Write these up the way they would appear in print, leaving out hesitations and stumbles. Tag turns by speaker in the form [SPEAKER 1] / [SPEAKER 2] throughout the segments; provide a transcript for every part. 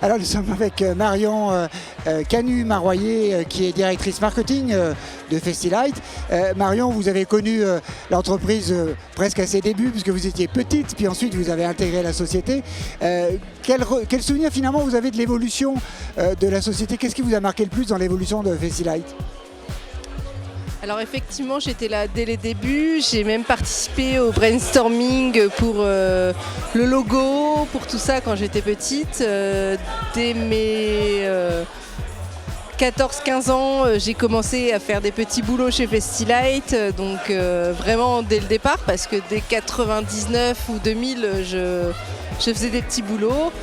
[SPEAKER 1] Alors nous sommes avec Marion Canu-Maroyer qui est directrice marketing de Festilite. Marion, vous avez connu l'entreprise presque à ses débuts puisque vous étiez petite, puis ensuite vous avez intégré la société. Quel souvenir finalement vous avez de l'évolution de la société? Qu'est-ce qui vous a marqué le plus dans l'évolution de Festilite?
[SPEAKER 2] Alors effectivement, j'étais là dès les débuts, j'ai même participé au brainstorming pour le logo, pour tout ça quand j'étais petite. Dès mes 14-15 ans, j'ai commencé à faire des petits boulots chez Festilite, donc vraiment dès le départ, parce que dès 99 ou 2000, je faisais des petits boulots.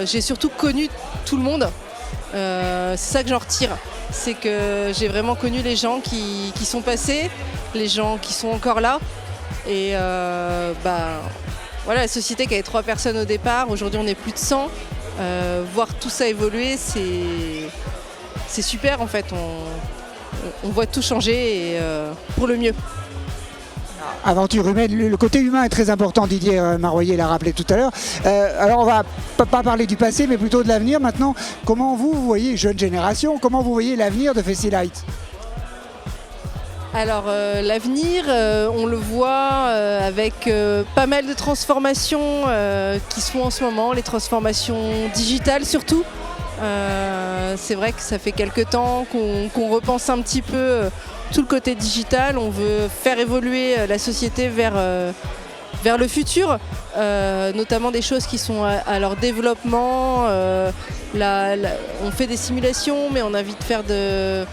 [SPEAKER 2] J'ai surtout connu tout le monde, c'est ça que j'en retire. C'est que j'ai vraiment connu les gens qui sont passés, les gens qui sont encore là. Et voilà, la société qui avait 3 personnes au départ, aujourd'hui on est plus de 100. Voir tout ça évoluer, c'est super en fait. On voit tout changer et, pour le mieux.
[SPEAKER 1] Aventure humaine, le côté humain est très important, Didier Maroyer l'a rappelé tout à l'heure. Alors on va pas parler du passé mais plutôt de l'avenir maintenant. Comment vous voyez, jeune génération, comment vous voyez l'avenir de Festilite?
[SPEAKER 2] Alors l'avenir, on le voit avec pas mal de transformations qui se font en ce moment, les transformations digitales surtout. C'est vrai que ça fait quelques temps qu'on repense un petit peu tout le côté digital. On veut faire évoluer la société vers le futur, notamment des choses qui sont à leur développement. On fait des simulations, mais on a envie de faire de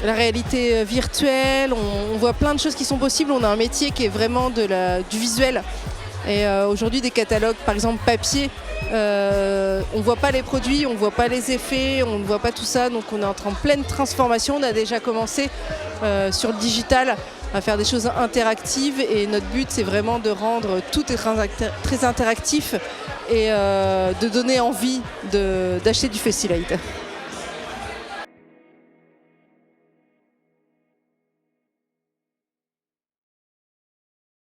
[SPEAKER 2] la réalité virtuelle. On voit plein de choses qui sont possibles. On a un métier qui est vraiment du visuel. Et aujourd'hui, des catalogues, par exemple papier, on ne voit pas les produits, on ne voit pas les effets, on ne voit pas tout ça. Donc on est en pleine transformation. On a déjà commencé sur le digital à faire des choses interactives. Et notre but, c'est vraiment de rendre tout très interactif et de donner envie d'acheter du Festilite.